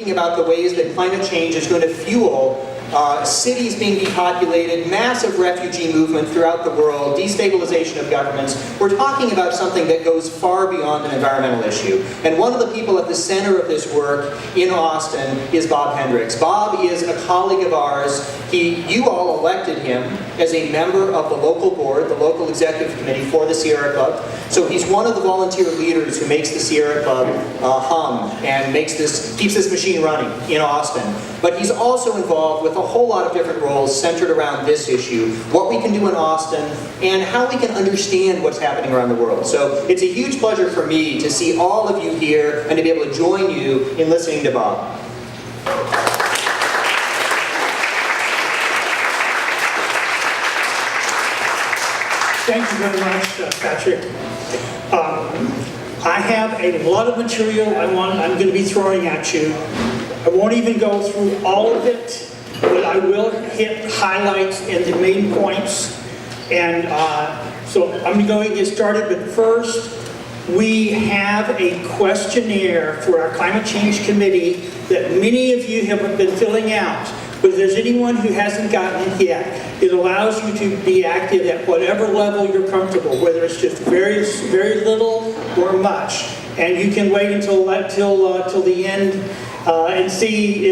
about the ways that climate change is going to fuel cities being depopulated, massive refugee movement throughout the world, destabilization of governments. We're talking about something that goes far beyond an environmental issue. And one of the people at the center of this work in Austin is Bob Hendricks. Bob is a colleague of ours. You all elected him as a member of the local board, the local executive committee for the Sierra Club. So he's one of the volunteer leaders who makes the Sierra Club hum and keeps this machine running in Austin. But he's also involved with a whole lot of different roles centered around this issue, what we can do in Austin, and how we can understand what's happening around the world. So it's a huge pleasure for me to see all of you here and to be able to join you in listening to Bob. Thank you very much, Patrick. I have a lot of material I'm going to be throwing at you. I won't even go through all of it, but I will hit highlights and the main points. And so I'm going to get started, but first, we have a questionnaire for our Climate Change Committee that many of you have been filling out. But if there's anyone who hasn't gotten it yet, it allows you to be active at whatever level you're comfortable, whether it's just very little or much. And you can wait until the end and see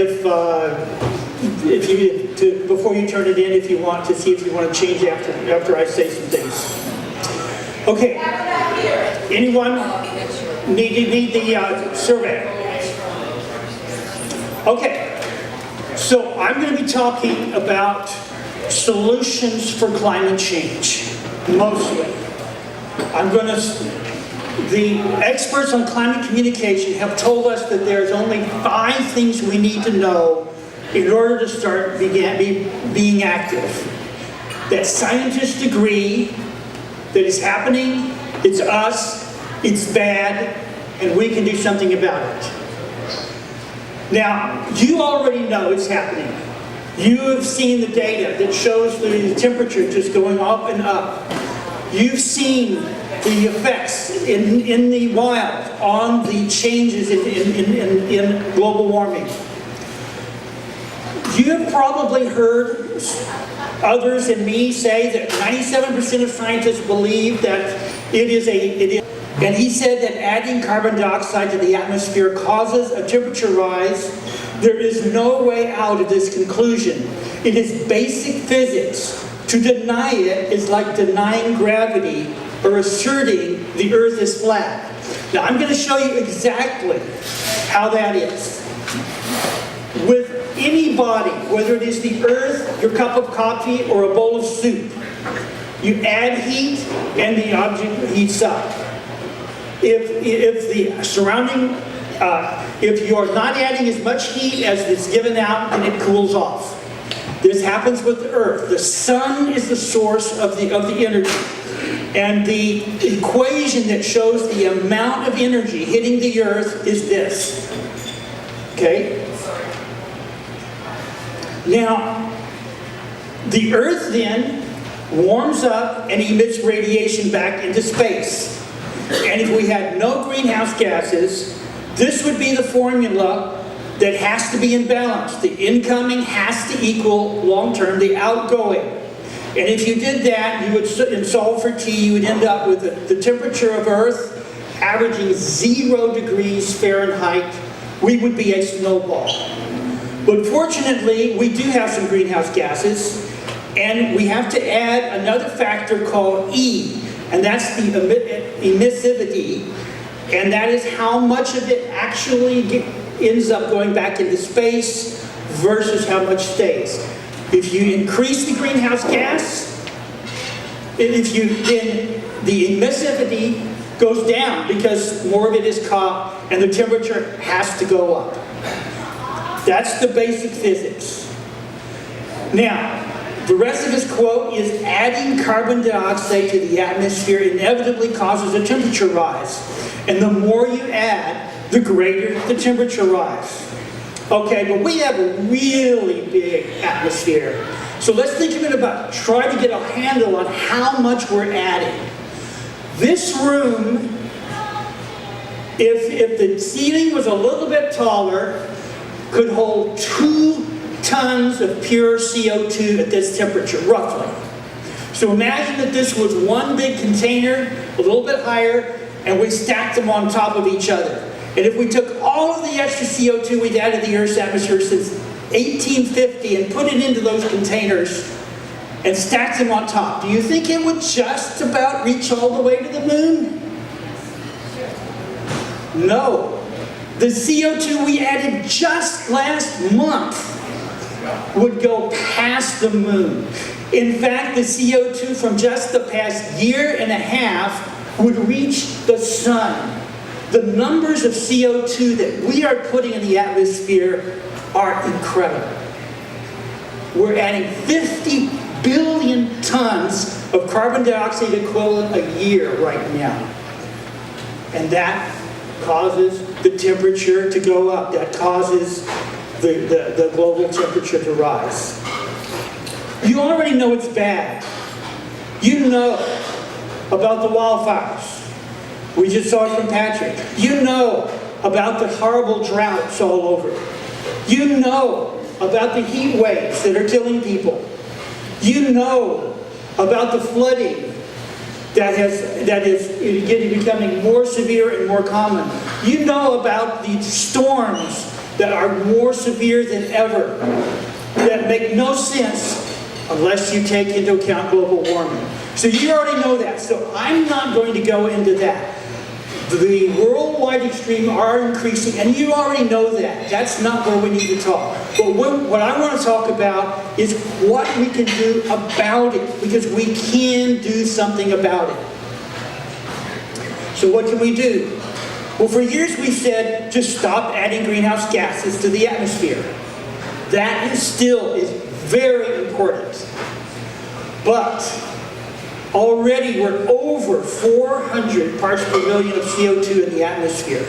before you turn it in, if you want to see if you want to change after I say some things. Okay. Anyone need the survey? Okay. So I'm going to be talking about solutions for climate change, mostly. The experts on climate communication have told us that there's only 5 things we need to know in order to start being active. That scientists agree that it's happening, it's us, it's bad, and we can do something about it. Now, you already know it's happening. You have seen the data that shows the temperature just going up and up. You've seen the effects in the wild on the changes in global warming. You have probably heard others and me say that 97% of scientists believe that it is. And he said that adding carbon dioxide to the atmosphere causes a temperature rise. There is no way out of this conclusion. It is basic physics. To deny it is like denying gravity or asserting the earth is flat. Now I'm going to show you exactly how that is. With any body, whether it is the earth, your cup of coffee, or a bowl of soup, you add heat and the object heats up. If the surrounding, if you're not adding as much heat as is given out, then it cools off. This happens with the Earth. The sun is the source of the energy. And the equation that shows the amount of energy hitting the Earth is this. Okay? Now, the Earth then warms up and emits radiation back into space. And if we had no greenhouse gases, this would be the formula that has to be in balance. The incoming has to equal long-term the outgoing. And if you did that, you would, in solve for T, you would end up with the temperature of Earth averaging 0 degrees Fahrenheit. We would be a snowball. But fortunately, we do have some greenhouse gases, and we have to add another factor called E, and that's the emissivity, and that is how much of it actually ends up going back into space versus how much stays. If you increase the greenhouse gas, then the emissivity goes down because more of it is caught and the temperature has to go up. That's the basic physics. Now, the rest of his quote is, adding carbon dioxide to the atmosphere inevitably causes a temperature rise. And the more you add, the greater the temperature rise. Okay, but we have a really big atmosphere. So let's think of it about, try to get a handle on how much we're adding. This room, if the ceiling was a little bit taller, could hold 2 tons of pure CO2 at this temperature, roughly. So imagine that this was one big container, a little bit higher, and we stacked them on top of each other. And if we took all of the extra CO2 we've added to the Earth's atmosphere since 1850 and put it into those containers and stacked them on top, do you think it would just about reach all the way to the moon? No. The CO2 we added just last month would go past the moon. In fact, the CO2 from just the past year and a half would reach the sun. The numbers of CO2 that we are putting in the atmosphere are incredible. We're adding 50 billion tons of carbon dioxide equivalent a year right now. And that causes the temperature to go up. That causes the global temperature to rise. You already know it's bad. You know about the wildfires. We just saw it from Patrick. You know about the horrible droughts all over. You know about the heat waves that are killing people. You know about the flooding that is becoming more severe and more common. You know about the storms that are more severe than ever, that make no sense unless you take into account global warming. So you already know that, so I'm not going to go into that. The worldwide extremes are increasing, and you already know that. That's not where we need to talk. But what I want to talk about is what we can do about it, because we can do something about it. So what can we do? Well, for years we said, just stop adding greenhouse gases to the atmosphere. That is very important. But already we're over 400 parts per million of CO2 in the atmosphere.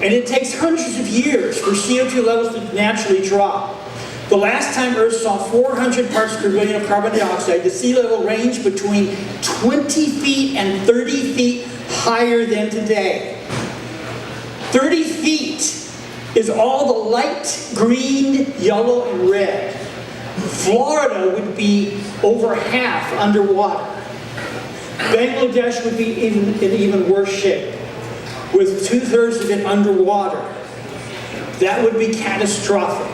And it takes hundreds of years for CO2 levels to naturally drop. The last time Earth saw 400 parts per billion of carbon dioxide, the sea level ranged between 20 feet and 30 feet higher than today. 30 feet is all the light green, yellow, and red. Florida would be over half underwater. Bangladesh would be in even worse shape, with 2/3 of it underwater. That would be catastrophic.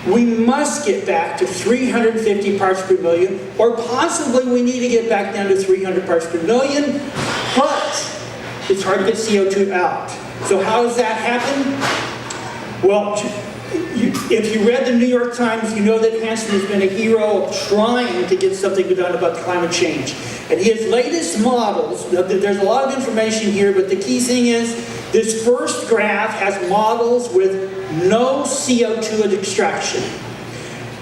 We must get back to 350 parts per million, or possibly we need to get back down to 300 parts per million, but it's hard to get CO2 out. So how does that happen? Well, if you read the New York Times, you know that Hansen has been a hero of trying to get something done about climate change. And his latest models, there's a lot of information here, but the key thing is, this first graph has models with no CO2 at extraction.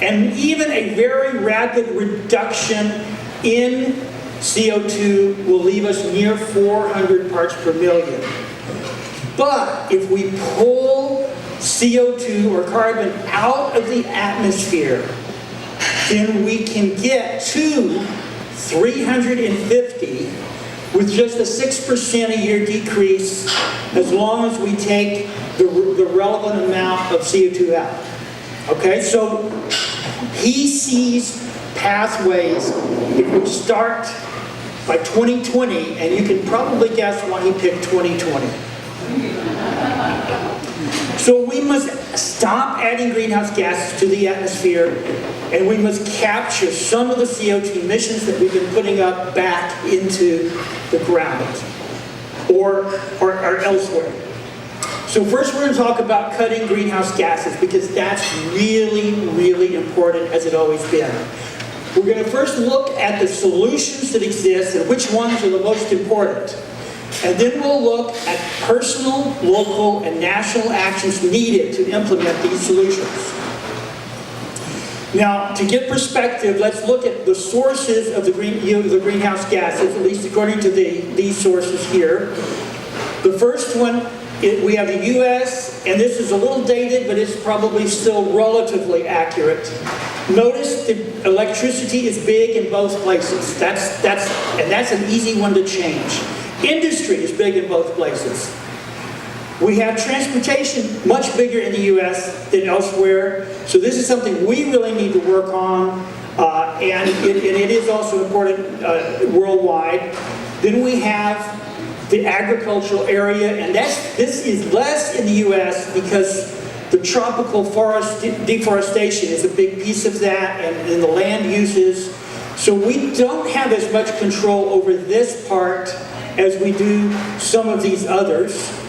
And even a very rapid reduction in CO2 will leave us near 400 parts per million. But if we pull CO2 or carbon out of the atmosphere, then we can get to 350 with just a 6% a year decrease, as long as we take the relevant amount of CO2 out. Okay, so he sees pathways. If we start by 2020, and you can probably guess why he picked 2020. So we must stop adding greenhouse gases to the atmosphere, and we must capture some of the CO2 emissions that we've been putting up back into the ground or elsewhere. So first we're going to talk about cutting greenhouse gases, because that's really, really important, as it always been. We're going to first look at the solutions that exist and which ones are the most important. And then we'll look at personal, local, and national actions needed to implement these solutions. Now, to get perspective, let's look at the sources of the greenhouse gases, at least according to these sources here. The first one, we have the U.S., and this is a little dated, but it's probably still relatively accurate. Notice that electricity is big in both places. That's an easy one to change. Industry is big in both places. We have transportation much bigger in the U.S. than elsewhere, so this is something we really need to work on, and it is also important worldwide. Then we have the agricultural area, and this is less in the U.S. because the tropical forest deforestation is a big piece of that, and the land uses. So we don't have as much control over this part as we do some of these others.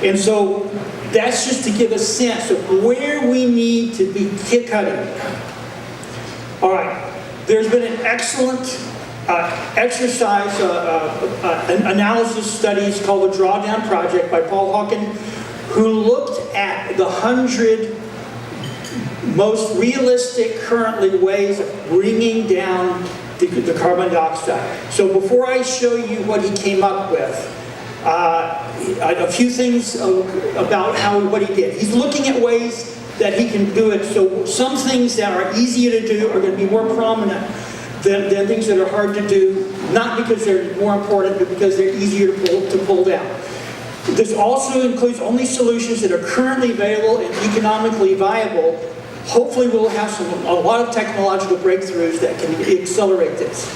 And so that's just to give a sense of where we need to be cutting. All right, there's been an excellent exercise analysis studies called the Drawdown Project by Paul Hawken, who looked at the 100 most realistic currently ways of bringing down the carbon dioxide. So before I show you what he came up with, a few things about what he did. He's looking at ways that he can do it. So some things that are easier to do are going to be more prominent than things that are hard to do, not because they're more important, but because they're easier to pull down. This also includes only solutions that are currently available and economically viable. Hopefully we'll have a lot of technological breakthroughs that can accelerate this.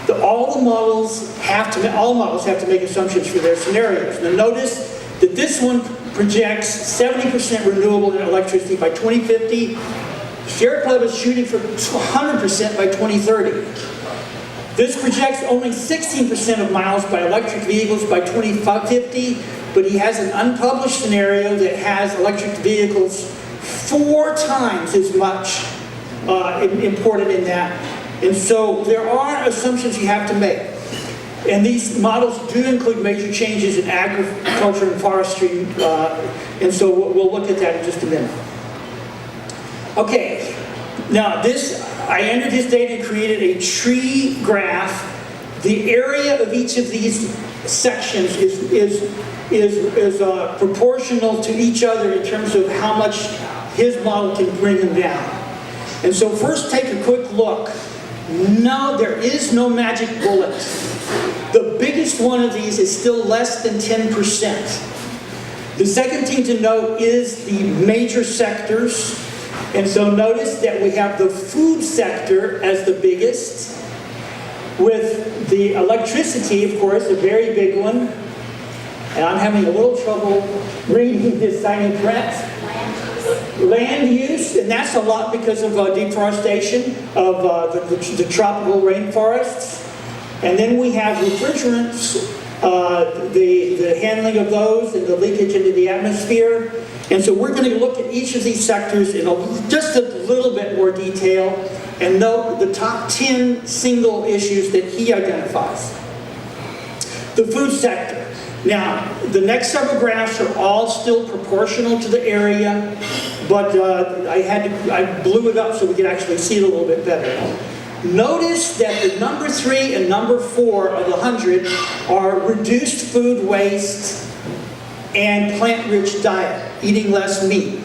All models have to make assumptions for their scenarios. Now notice that this one projects 70% renewable electricity by 2050. Sierra Club is shooting for 100% by 2030. This projects only 16% of miles by electric vehicles by 2050, but he has an unpublished scenario that has electric vehicles 4 times as much imported in that. And so there are assumptions you have to make. And these models do include major changes in agriculture and forestry, and so we'll look at that in just a minute. Okay, now I entered this data and created a tree graph. The area of each of these sections is proportional to each other in terms of how much his model can bring them down. And so first take a quick look. No, there is no magic bullet. The biggest one of these is still less than 10%. The second thing to note is the major sectors. And so notice that we have the food sector as the biggest, with the electricity, of course, a very big one. And I'm having a little trouble reading this tiny print. Land use, and that's a lot because of deforestation of the tropical rainforests. And then we have refrigerants, the handling of those and the leakage into the atmosphere. And so we're going to look at each of these sectors in just a little bit more detail and note the top 10 single issues that he identifies. The food sector. Now, the next several graphs are all still proportional to the area, but I blew it up so we could actually see it a little bit better. Notice that the number 3 and number 4 of the 100 are reduced food waste and plant-rich diet, eating less meat.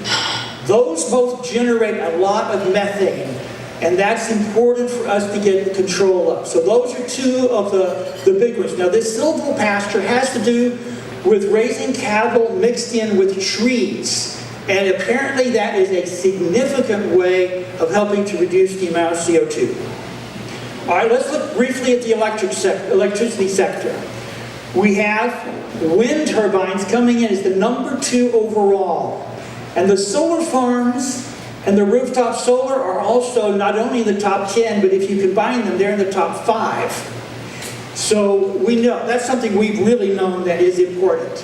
Those both generate a lot of methane, and that's important for us to get control of. So those are 2 of the big ones. Now this silvopasture has to do with raising cattle mixed in with trees. And apparently that is a significant way of helping to reduce the amount of CO2. All right, let's look briefly at the electricity sector. We have wind turbines coming in as the number 2 overall. And the solar farms and the rooftop solar are also not only in the top 10, but if you combine them, they're in the top 5. So we know, that's something we've really known that is important.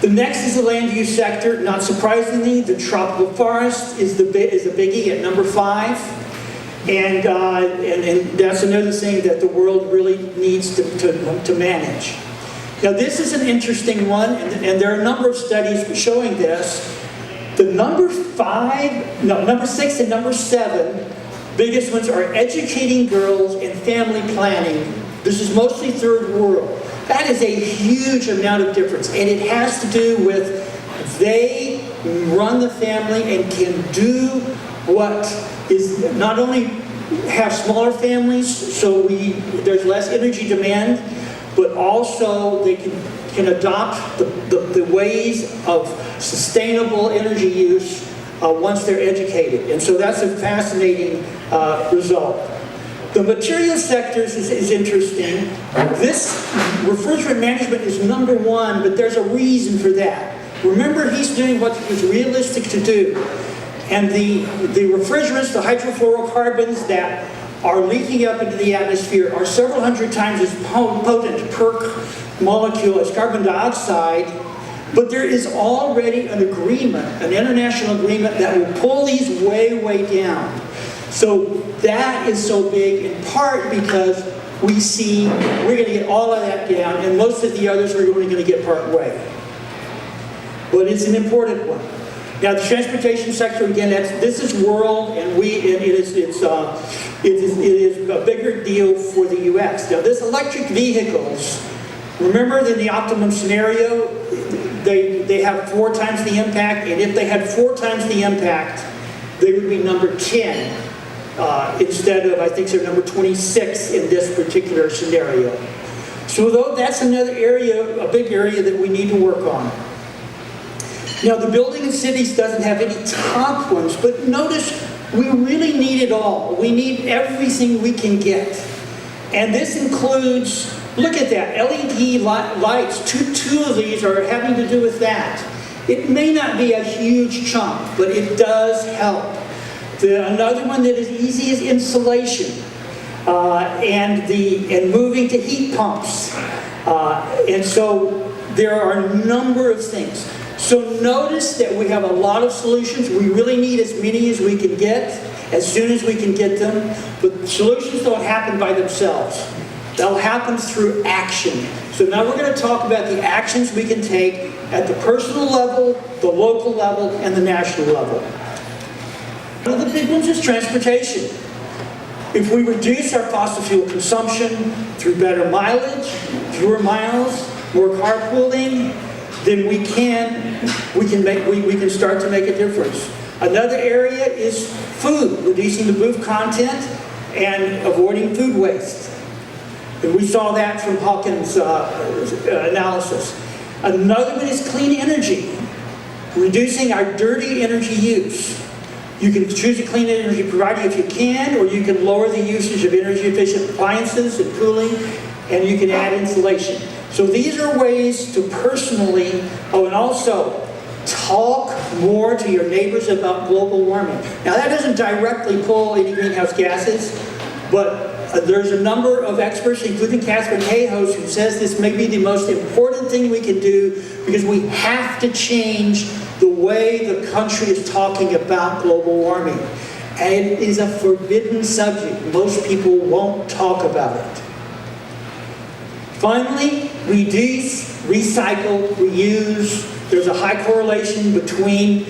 The next is the land use sector. Not surprisingly, the tropical forest is a biggie at number 5. And that's another thing that the world really needs to manage. Now this is an interesting one, and there are a number of studies showing this. The number 6 and number 7 biggest ones are educating girls and family planning. This is mostly third world. That is a huge amount of difference, and it has to do with they run the family and can do what is not only have smaller families, so there's less energy demand, but also they can adopt the ways of sustainable energy use once they're educated. And so that's a fascinating result. The material sectors is interesting. This refrigerant management is number one, but there's a reason for that. Remember, he's doing what is realistic to do. And the refrigerants, the hydrofluorocarbons that are leaking up into the atmosphere are several hundred times as potent per molecule as carbon dioxide. But there is already an agreement, an international agreement that will pull these way, way down. So that is so big in part because we see we're going to get all of that down, and most of the others we're only going to get part way. But it's an important one. Now the transportation sector, again, this is world, and it is a bigger deal for the U.S. Now this electric vehicles, remember in the optimum scenario, they have 4 times the impact, and if they had 4 times the impact, they would be number 10 instead of, I think they're number 26 in this particular scenario. So though that's another area, a big area that we need to work on. Now the building in cities doesn't have any top ones, but notice we really need it all. We need everything we can get. And this includes, look at that, LED lights, two of these are having to do with that. It may not be a huge chunk, but it does help. Another one that is easy is insulation and moving to heat pumps. And so there are a number of things. So notice that we have a lot of solutions. We really need as many as we can get, as soon as we can get them. But solutions don't happen by themselves. They'll happen through action. So now we're going to talk about the actions we can take at the personal level, the local level, and the national level. One of the big ones is transportation. If we reduce our fossil fuel consumption through better mileage, fewer miles, more carpooling, then we can start to make a difference. Another area is food, reducing the booth content and avoiding food waste. And we saw that from Hawkins' analysis. Another one is clean energy, reducing our dirty energy use. You can choose a clean energy provider if you can, or you can lower the usage of energy efficient appliances and cooling, and you can add insulation. So these are ways to personally, and also talk more to your neighbors about global warming. Now that doesn't directly pull any greenhouse gases, but there's a number of experts, including Catherine Hayhoe, who says this may be the most important thing we can do because we have to change the way the country is talking about global warming. And it is a forbidden subject. Most people won't talk about it. Finally, reduce, recycle, reuse. There's a high correlation between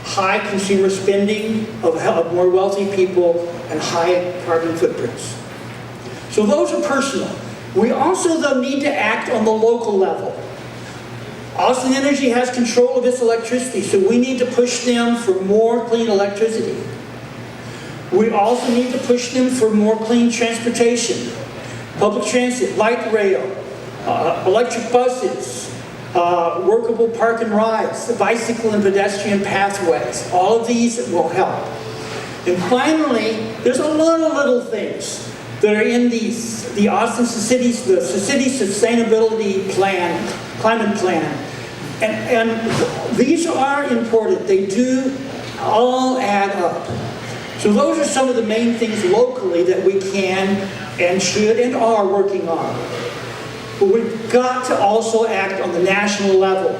high consumer spending of more wealthy people and high carbon footprints. So those are personal. We also, though, need to act on the local level. Austin Energy has control of its electricity, so we need to push them for more clean electricity. We also need to push them for more clean transportation. Public transit, light rail, electric buses, workable park and rides, bicycle and pedestrian pathways. All of these will help. And finally, there's a lot of little things that are in the city sustainability plan, climate plan. And these are important. They do all add up. So those are some of the main things locally that we can and should and are working on. But we've got to also act on the national level.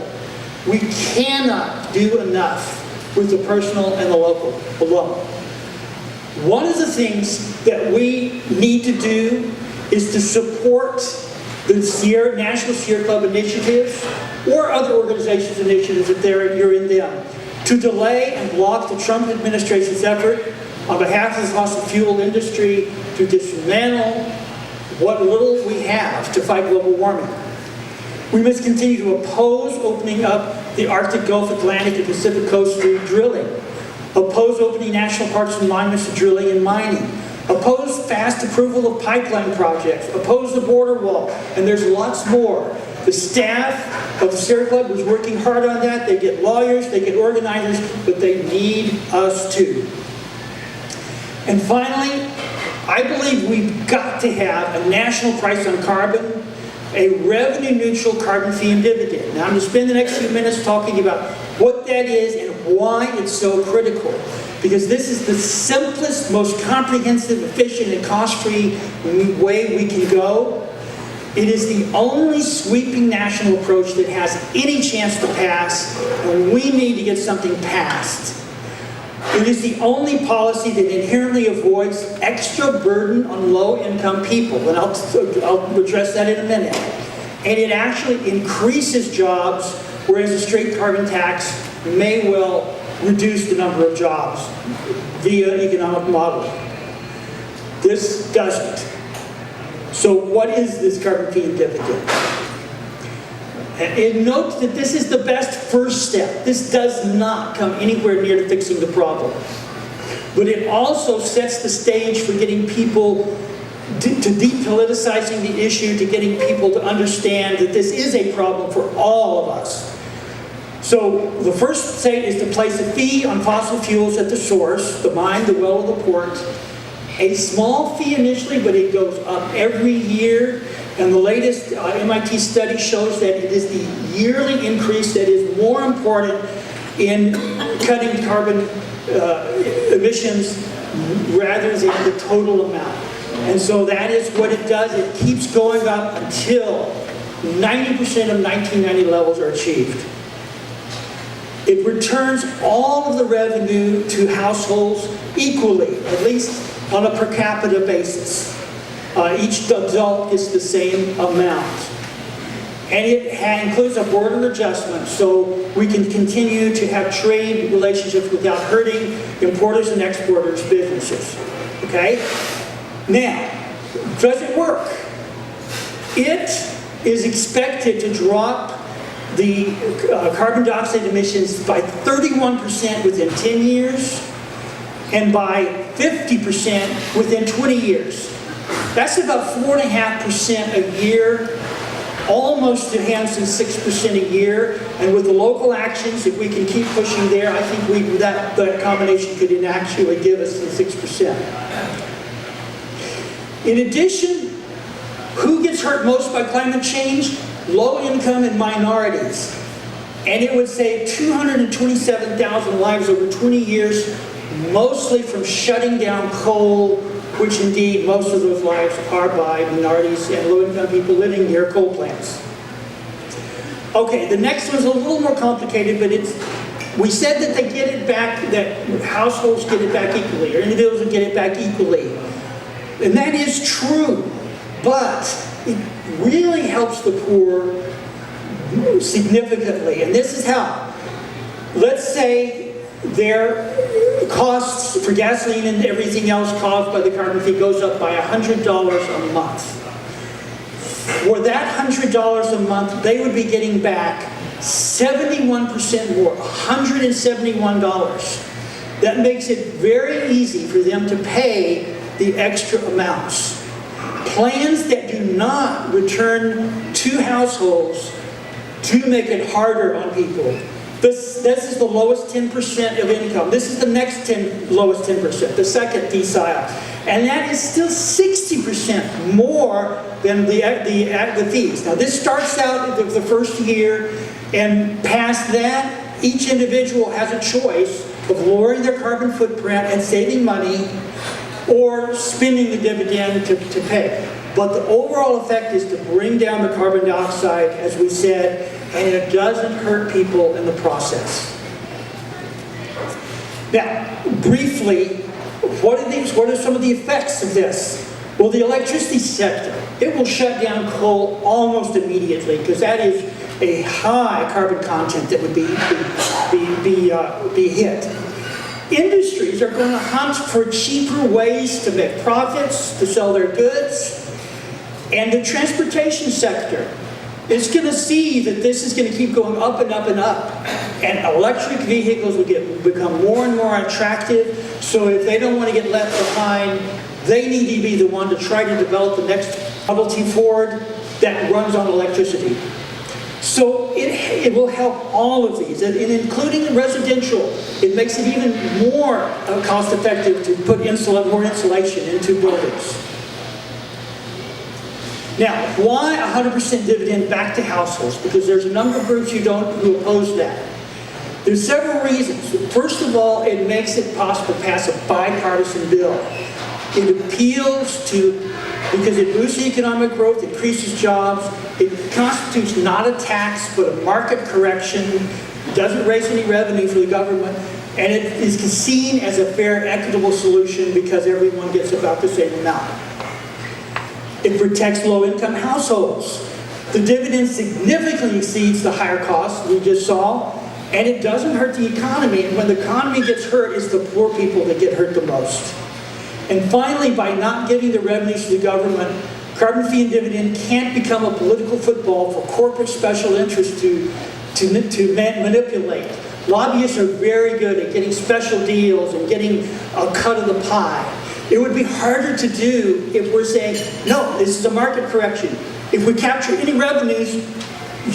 We cannot do enough with the personal and the local alone. One of the things that we need to do is to support the National Sierra Club initiatives or other organizations' initiatives if you're in them, to delay and block the Trump administration's effort on behalf of the fossil fuel industry to dismantle what little we have to fight global warming. We must continue to oppose opening up the Arctic, Gulf, Atlantic, and Pacific Coast for drilling. Oppose opening national parks and monuments to drilling and mining. Oppose fast approval of pipeline projects. Oppose the border wall. And there's lots more. The staff of the Sierra Club was working hard on that. They get lawyers, they get organizers, but they need us too. And finally, I believe we've got to have a national price on carbon, a revenue-neutral carbon fee and dividend. Now, I'm going to spend the next few minutes talking about what that is and why it's so critical. Because this is the simplest, most comprehensive, efficient, and cost-free way we can go. It is the only sweeping national approach that has any chance to pass, and we need to get something passed. It is the only policy that inherently avoids extra burden on low-income people, and I'll address that in a minute. And it actually increases jobs, whereas a straight carbon tax may well reduce the number of jobs via an economic model. This doesn't. So what is this carbon fee and dividend? And note that this is the best first step. This does not come anywhere near to fixing the problem. But it also sets the stage for getting people to depoliticizing the issue, to getting people to understand that this is a problem for all of us. So the first state is to place a fee on fossil fuels at the source, the mine, the well, or the port. A small fee initially, but it goes up every year. And the latest MIT study shows that it is the yearly increase that is more important in cutting carbon emissions rather than the total amount. And so that is what it does. It keeps going up until 90% of 1990 levels are achieved. It returns all of the revenue to households equally, at least on a per capita basis. Each adult gets the same amount. And it includes a border adjustment, so we can continue to have trade relationships without hurting importers and exporters' businesses. Okay? Now, does it work? It is expected to drop the carbon dioxide emissions by 31% within 10 years and by 50% within 20 years. That's about 4.5% a year, almost to Hansen's 6% a year. And with the local actions, if we can keep pushing there, I think that combination could actually give us the 6%. In addition, who gets hurt most by climate change? Low income and minorities. And it would save 227,000 lives over 20 years, mostly from shutting down coal, which indeed most of those lives are by minorities and low-income people living near coal plants. Okay, the next one's a little more complicated, but we said that they get it back, that households get it back equally, or individuals get it back equally. And that is true, but it really helps the poor significantly, and this is how. Let's say their costs for gasoline and everything else caused by the carbon fee goes up by $100 a month. For that $100 a month, they would be getting back 71% more, $171. That makes it very easy for them to pay the extra amounts. Plans that do not return to households do make it harder on people. This is the lowest 10% of income. This is the next lowest 10%, the second decile. And that is still 60% more than the fees. Now this starts out the first year, and past that, each individual has a choice of lowering their carbon footprint and saving money, or spending the dividend to pay. But the overall effect is to bring down the carbon dioxide, as we said, and it doesn't hurt people in the process. Now, briefly, what are some of the effects of this? Well, the electricity sector, it will shut down coal almost immediately, because that is a high carbon content that would be hit. Industries are going to hunt for cheaper ways to make profits, to sell their goods. And the transportation sector is going to see that this is going to keep going up and up and up. And electric vehicles will become more and more attractive. So if they don't want to get left behind, they need to be the one to try to develop the next Model T Ford that runs on electricity. So it will help all of these, and including residential. It makes it even more cost effective to put more insulation into buildings. Now, why 100% dividend back to households? Because there's a number of groups who oppose that. There's several reasons. First of all, it makes it possible to pass a bipartisan bill. It appeals to, because it boosts economic growth, increases jobs, it constitutes not a tax but a market correction, it doesn't raise any revenue for the government, and it is seen as a fair, equitable solution because everyone gets about the same amount. It protects low-income households. The dividend significantly exceeds the higher costs we just saw, and it doesn't hurt the economy. And when the economy gets hurt, it's the poor people that get hurt the most. And finally, by not giving the revenues to the government, carbon fee and dividend can't become a political football for corporate special interests to manipulate. Lobbyists are very good at getting special deals and getting a cut of the pie. It would be harder to do if we're saying, no, this is a market correction. If we capture any revenues,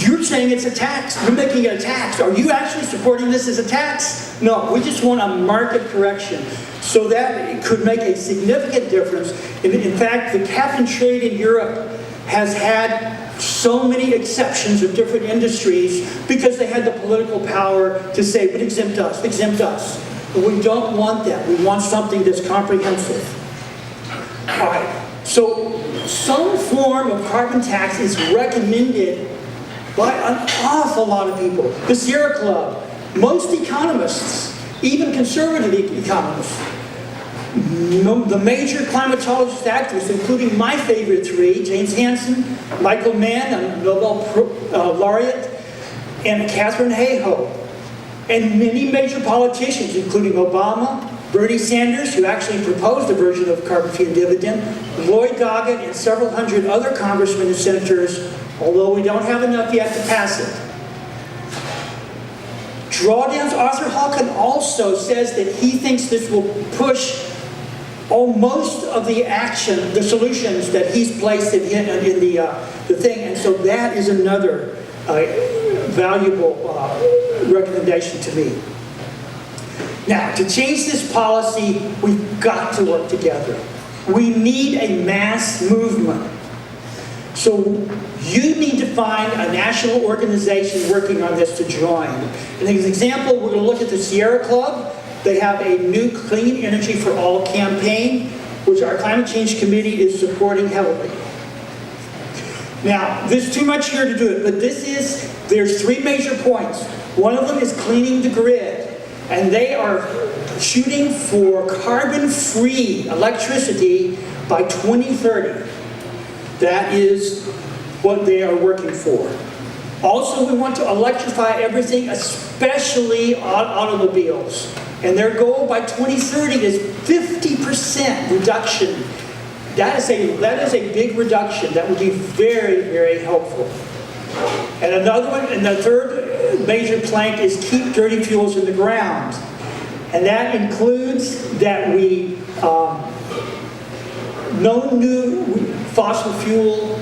you're saying it's a tax. You're making it a tax. Are you actually supporting this as a tax? No, we just want a market correction. So that it could make a significant difference. In fact, the cap and trade in Europe has had so many exceptions of different industries because they had the political power to say, but exempt us, exempt us. But we don't want that. We want something that's comprehensive. All right. So some form of carbon tax is recommended by an awful lot of people. The Sierra Club, most economists, even conservative economists, the major climatologist activists, including my favorite three, James Hansen, Michael Mann, a Nobel laureate, and Katharine Hayhoe, and many major politicians, including Obama, Bernie Sanders, who actually proposed a version of carbon fee and dividend, Lloyd Doggett, and several hundred other congressmen and senators, although we don't have enough yet to pass it. Drawdowns, Arthur Hawken also says that he thinks this will push most of the action, the solutions that he's placed in the thing, and so that is another valuable recommendation to me. Now, to change this policy, we've got to work together. We need a mass movement. So you need to find a national organization working on this to join. And as an example, we're going to look at the Sierra Club. They have a new Clean Energy for All campaign, which our Climate Change Committee is supporting heavily. Now, there's too much here to do it, but there's three major points. One of them is cleaning the grid, and they are shooting for carbon-free electricity by 2030. That is what they are working for. Also, we want to electrify everything, especially automobiles. And their goal by 2030 is 50% reduction. That is a big reduction. That would be very, very helpful. And another one, and the third major plank is keep dirty fuels in the ground. And that includes that we, no new fossil fuel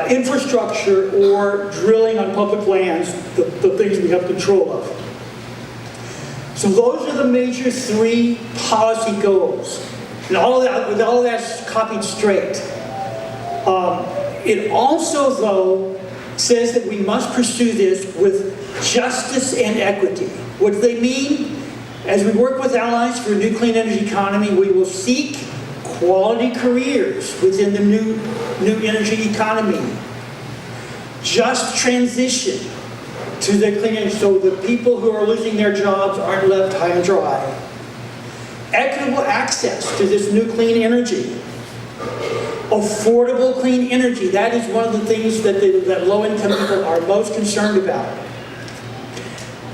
infrastructure or drilling on public lands, the things we have control of. So those are the major three policy goals. And with all of that copied straight. It also, though, says that we must pursue this with justice and equity. What do they mean? As we work with allies for a new clean energy economy, we will seek quality careers within the new energy economy. Just transition to the clean energy so the people who are losing their jobs aren't left high and dry. Equitable access to this new clean energy. Affordable clean energy. That is one of the things that low-income people are most concerned about.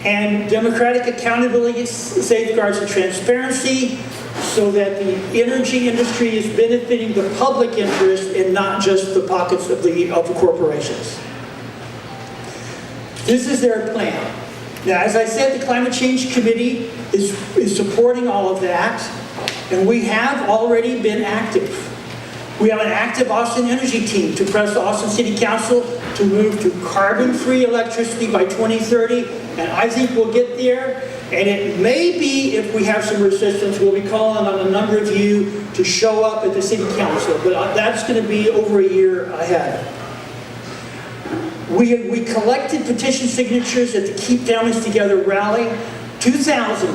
And democratic accountability, safeguards, and transparency so that the energy industry is benefiting the public interest and not just the pockets of the corporations. This is their plan. Now, as I said, the Climate Change Committee is supporting all of that, and we have already been active. We have an active Austin energy team to press the Austin City Council to move to carbon-free electricity by 2030, and I think we'll get there. And it may be, if we have some resistance, we'll be calling on a number of you to show up at the City Council, but that's going to be over a year ahead. We collected petition signatures at the Keep Families Together rally, 2,000,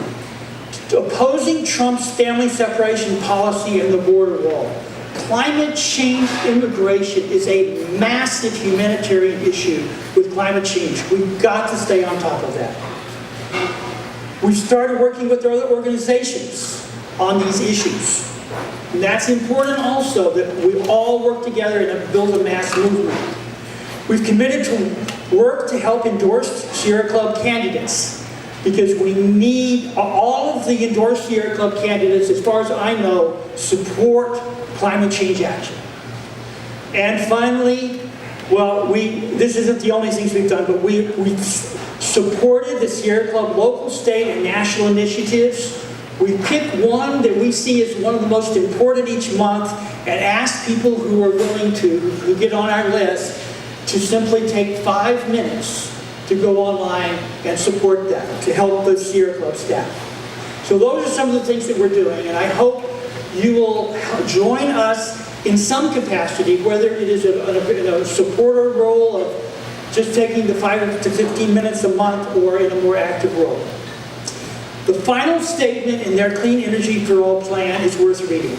opposing Trump's family separation policy and the border wall. Climate change immigration is a massive humanitarian issue with climate change. We've got to stay on top of that. We started working with other organizations on these issues. And that's important also, that we all work together and build a mass movement. We've committed to work to help endorse Sierra Club candidates, because we need all of the endorsed Sierra Club candidates, as far as I know, support climate change action. And finally, well, this isn't the only things we've done, but we've supported the Sierra Club local, state, and national initiatives. We pick one that we see as one of the most important each month and ask people who are willing to, who get on our list, to simply take 5 minutes to go online and support that, to help the Sierra Club staff. So those are some of the things that we're doing, and I hope you will join us in some capacity, whether it is in a supporter role of just taking the 5 to 15 minutes a month, or in a more active role. The final statement in their Clean Energy for All plan is worth reading.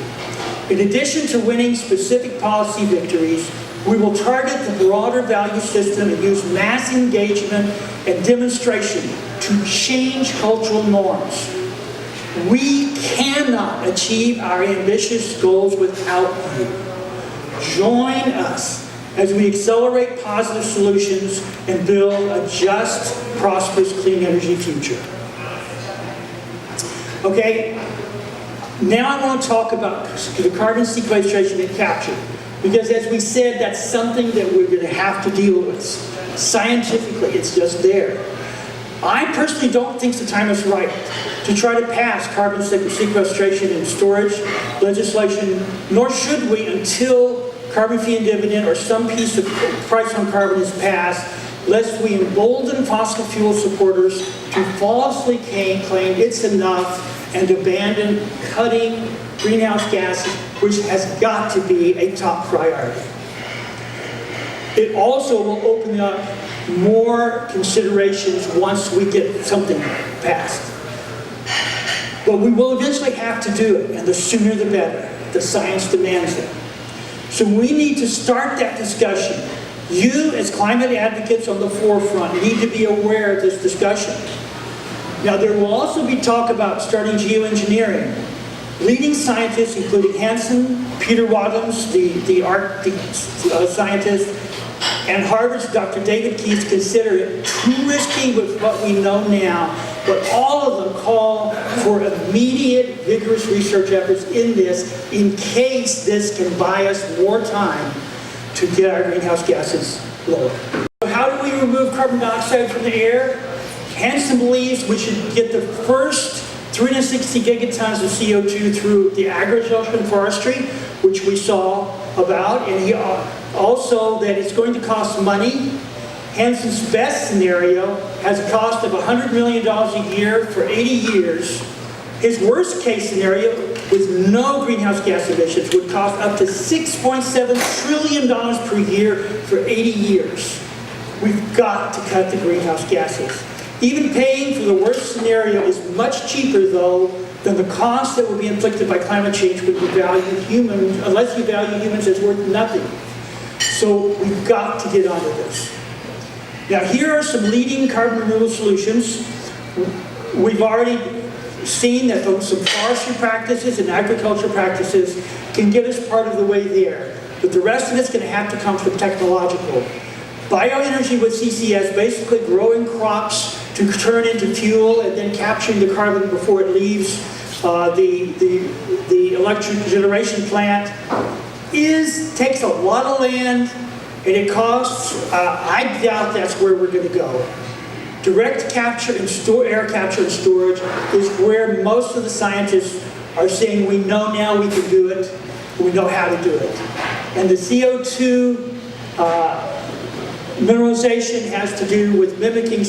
In addition to winning specific policy victories, we will target the broader value system and use mass engagement and demonstration to change cultural norms. We cannot achieve our ambitious goals without you. Join us as we accelerate positive solutions and build a just, prosperous, clean energy future. Okay, now I want to talk about the carbon sequestration and capture, because as we said, that's something that we're going to have to deal with. Scientifically, it's just there. I personally don't think the time is right to try to pass carbon sequestration and storage legislation, nor should we until carbon fee and dividend or some piece of price on carbon is passed, lest we embolden fossil fuel supporters to falsely claim it's enough and abandon cutting greenhouse gases, which has got to be a top priority. It also will open up more considerations once we get something passed. But we will eventually have to do it, and the sooner the better. The science demands it. So we need to start that discussion. You, as climate advocates on the forefront, need to be aware of this discussion. Now, there will also be talk about starting geoengineering. Leading scientists, including Hansen, Peter Wadhams, the Arctic scientist, and Harvard's Dr. David Keith, consider it too risky with what we know now, but all of them call for immediate, vigorous research efforts in this, in case this can buy us more time to get our greenhouse gases lower. So how do we remove carbon dioxide from the air? Hansen believes we should get the first 360 gigatons of CO2 through the agriculture and forestry, which we saw about, and he also that it's going to cost money. Hansen's best scenario has a cost of $100 million a year for 80 years. His worst case scenario, with no greenhouse gas emissions, would cost up to $6.7 trillion per year for 80 years. We've got to cut the greenhouse gases. Even paying for the worst scenario is much cheaper, though, than the cost that would be inflicted by climate change when you value humans, unless you value humans as worth nothing. So we've got to get onto this. Now, here are some leading carbon removal solutions. We've already seen that some forestry practices and agriculture practices can get us part of the way there. But the rest of it's going to have to come from technological. Bioenergy with CCS, basically growing crops to turn into fuel and then capturing the carbon before it leaves the electric generation plant, takes a lot of land, and it costs, I doubt that's where we're going to go. Direct capture and air capture and storage is where most of the scientists are saying we know now we can do it. We know how to do it. And the CO2 mineralization has to do with mimicking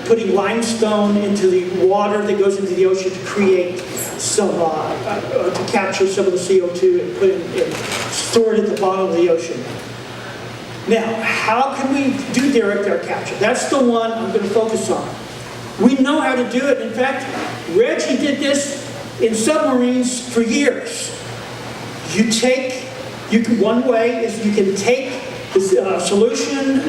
putting limestone into the water that goes into the ocean to create some, to capture some of the CO2 and put it and store it at the bottom of the ocean. Now, how can we do direct air capture? That's the one I'm going to focus on. We know how to do it. In fact, Reggie did this in submarines for years. One way is you can take the solution,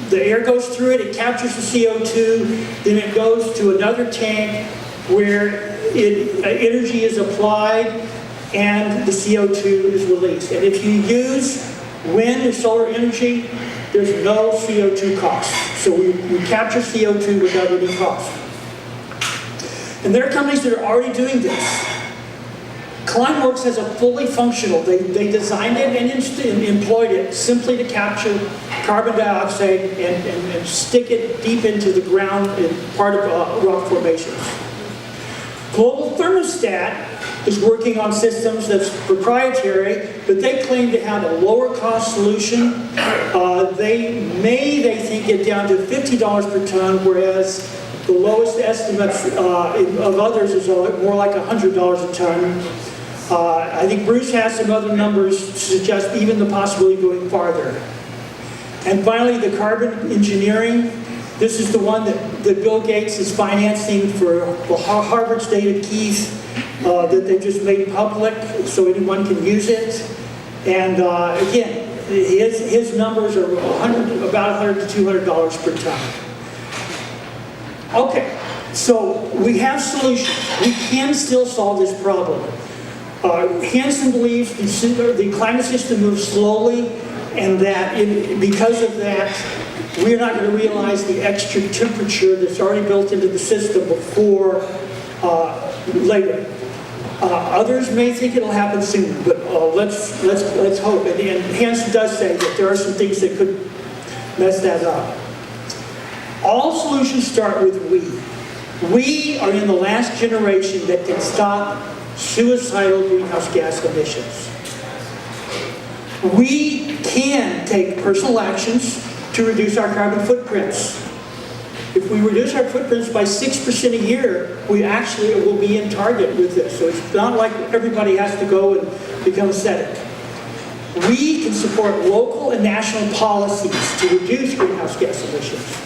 the air goes through it, it captures the CO2, then it goes to another tank where energy is applied and the CO2 is released. And if you use wind or solar energy, there's no CO2 cost. So we capture CO2 without any cost. And there are companies that are already doing this. Climeworks has a fully functional, they designed it and employed it simply to capture carbon dioxide and stick it deep into the ground in part of rock formations. Global Thermostat is working on systems that's proprietary, but they claim to have a lower cost solution. They think it down to $50 per ton, whereas the lowest estimates of others is more like $100 a ton. I think Bruce has some other numbers to suggest even the possibility of going farther. And finally, the carbon engineering. This is the one that Bill Gates is financing for Harvard's David Keith, that they just made public so anyone can use it. And again, his numbers are about $100 to $200 per ton. Okay, so we have solutions. We can still solve this problem. Hansen believes the climate system moves slowly, and that because of that, we're not going to realize the extra temperature that's already built into the system before later. Others may think it'll happen sooner, but let's hope. And Hansen does say that there are some things that could mess that up. All solutions start with we. We are in the last generation that can stop suicidal greenhouse gas emissions. We can take personal actions to reduce our carbon footprints. If we reduce our footprints by 6% a year, we actually will be in target with this. So it's not like everybody has to go and become ascetic. We can support local and national policies to reduce greenhouse gas emissions.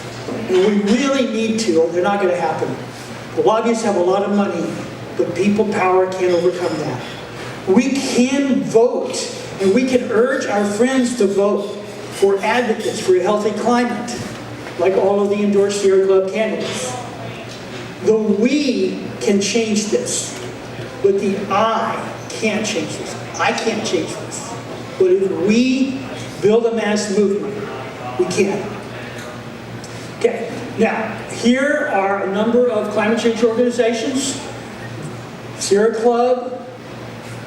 And we really need to, or they're not going to happen. The lobbyists have a lot of money, but people power can't overcome that. We can vote, and we can urge our friends to vote for advocates for a healthy climate, like all of the endorsed Sierra Club candidates. The we can change this, but the I can't change this. I can't change this. But if we build a mass movement, we can. Okay, now, here are a number of climate change organizations. Sierra Club,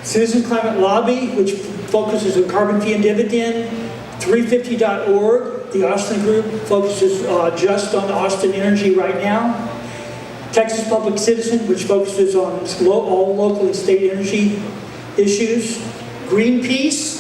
Citizen Climate Lobby, which focuses on carbon fee and dividend, 350.org, the Austin group, focuses just on Austin energy right now. Texas Public Citizen, which focuses on all local and state energy issues. Greenpeace,